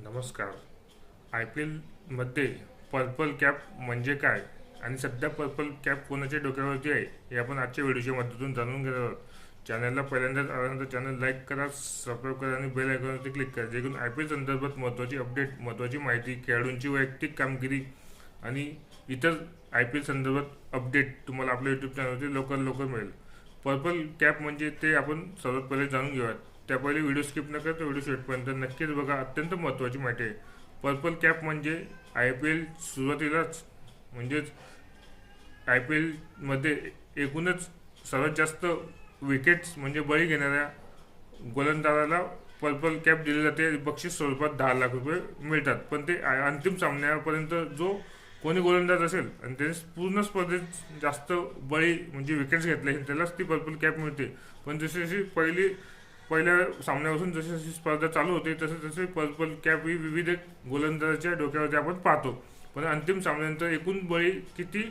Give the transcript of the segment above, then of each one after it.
नमस्कार. I P एलमध्ये purple cap म्हणजे काय आणि सध्या पर्पल कॅप कोणाच्या डोक्यावरती आहे हे आपण आजच्या व्हिडिओच्या माध्यमातून जाणून घेणार आहोत. चॅनलला पहिल्यांदाच आल्यानंतर चॅनल लाईक करा, सबस्क्राईब करा आणि बेल आयकॉनवरती क्लिक करा, जेणेकरून आय पी एल संदर्भात महत्त्वाची अपडेट, महत्त्वाची माहिती, खेळाडूंची वैयक्तिक कामगिरी आणि इतर आय पी एल संदर्भात अपडेट तुम्हाला आपल्या यूट्यूब चॅनलवरती लवकर मिळेल. पर्पल कॅप म्हणजे ते आपण सर्वात पहिले जाणून घेऊयात. त्या पहिले व्हिडिओ स्किप न करता व्हिडिओ शेवटपर्यंत नक्कीच बघा, अत्यंत महत्त्वाची माहिती आहे. पर्पल कॅप म्हणजे आय पी एल सुरुवातीलाच म्हणजेच आय पी एलमध्ये एकूणच सर्वात जास्त विकेट्स म्हणजे बळी घेणाऱ्या गोलंदाजाला पर्पल कॅप दिली जाते. बक्षीस स्वरूपात 10 लाख रुपये मिळतात. पण ते अंतिम सामन्यापर्यंत जो कोणी गोलंदाज असेल आणि त्याने पूर्ण स्पर्धेत जास्त बळी म्हणजे विकेट्स घेतले त्यालाच ती पर्पल कॅप मिळते. पण जशी पहिल्या सामन्यापासून जशी स्पर्धा चालू होते तसे पर्पल कॅप ही विविध गोलंदाजाच्या डोक्यावरती आपण पाहतो. पण अंतिम सामन्यानंतर एकूण बळी किती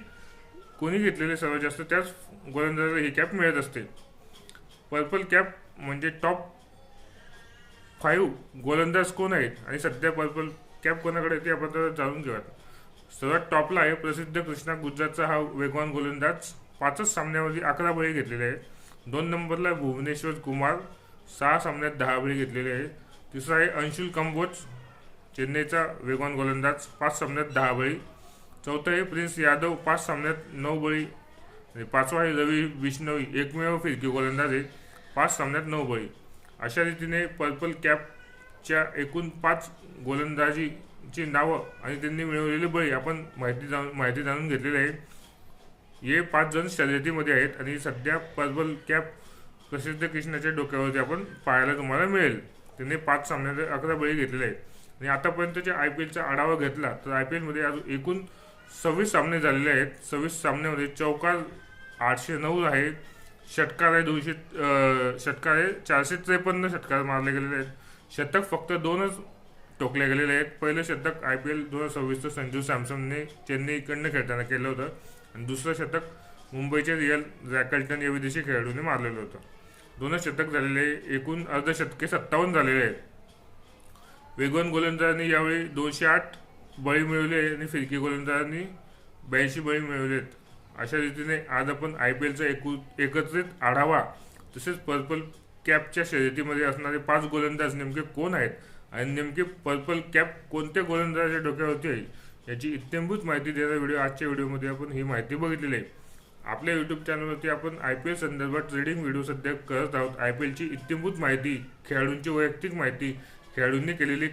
कोणी घेतलेले सर्वात जास्त त्याच गोलंदाजाला ही कॅप मिळत असते. पर्पल कॅप म्हणजे टॉप 5 गोलंदाज कोण आहेत आणि सध्या पर्पल कॅप कोणाकडे ते आपण जाणून घेऊयात. सर्वात टॉपला आहे प्रसिद्ध कृष्णा गुजरातचा हा वेगवान गोलंदाज. 5च सामन्यामध्ये 11 बळी घेतलेले आहेत. 2 नंबरला भुवनेश्वर कुमार, 6 सामन्यात 10 बळी घेतलेले आहेत. तिसरा आहे अंशुल कंबोज, चेन्नईचा वेगवान गोलंदाज, 5 सामन्यात 10 बळी. चौथा आहे प्रिन्स यादव, 5 सामन्यात 9 बळी. आणि 5वा आहे रवी बिश्नोई, एकमेव फिरकी गोलंदाज आहे, 5 सामन्यात 9 बळी. अशा रीतीने पर्पल कॅपच्या एकूण 5 गोलंदाजीची नावं आणि त्यांनी मिळवलेली बळी आपण माहिती जाणून घेतलेली आहे. हे 5 जण शर्यतीमध्ये आहेत आणि सध्या पर्पल कॅप प्रसिद्ध कृष्णाच्या डोक्यावरती आपण पाहायला तुम्हाला मिळेल. त्यांनी 5 सामन्यात 11 बळी घेतलेले आहेत. आणि आतापर्यंतच्या आय पी एलचा आढावा घेतला तर आय पी एलमध्ये एकूण 26 सामने झालेले आहेत. 26 सामन्यामध्ये चौकार 809 आहे, षटकार आहे 453 षटकार मारले गेलेले आहेत. शतक फक्त 2च टोकले गेलेले आहेत. पहिलं शतक आय पी एल 2026चं संजू सॅमसनने चेन्नईकडनं खेळताना केलं होतं आणि दुसरं शतक मुंबईच्या रिअल रॅकल्टन या विदेशी खेळाडूने मारलेलं होतं. 2च शतक झालेले, एकूण अर्धशतके 57 झालेले आहेत. वेगवान गोलंदाजांनी यावेळी 208 बळी मिळवले आणि फिरकी गोलंदाजांनी 82 बळी मिळवलेत. अशा रीतीने आज आपण आय पी एलचा एकत्रित आढावा तसेच पर्पल कॅपच्या शर्यतीमध्ये असणारे 5 गोलंदाज नेमके कोण आहेत आणि नेमके पर्पल कॅप कोणत्या गोलंदाजाच्या डोक्यावरती आहे याची इत्थंभूत माहिती देणारा व्हिडिओ आजच्या व्हिडिओमध्ये आपण ही माहिती बघितलेली आहे. आपल्या यूट्यूब चॅनलवरती आपण आय पी एल संदर्भात ट्रेडिंग व्हिडिओ सध्या करत आहोत. आय पी एलची इत्थंभूत माहिती, खेळाडूंची वैयक्तिक माहिती, खेळाडूंनी केलेली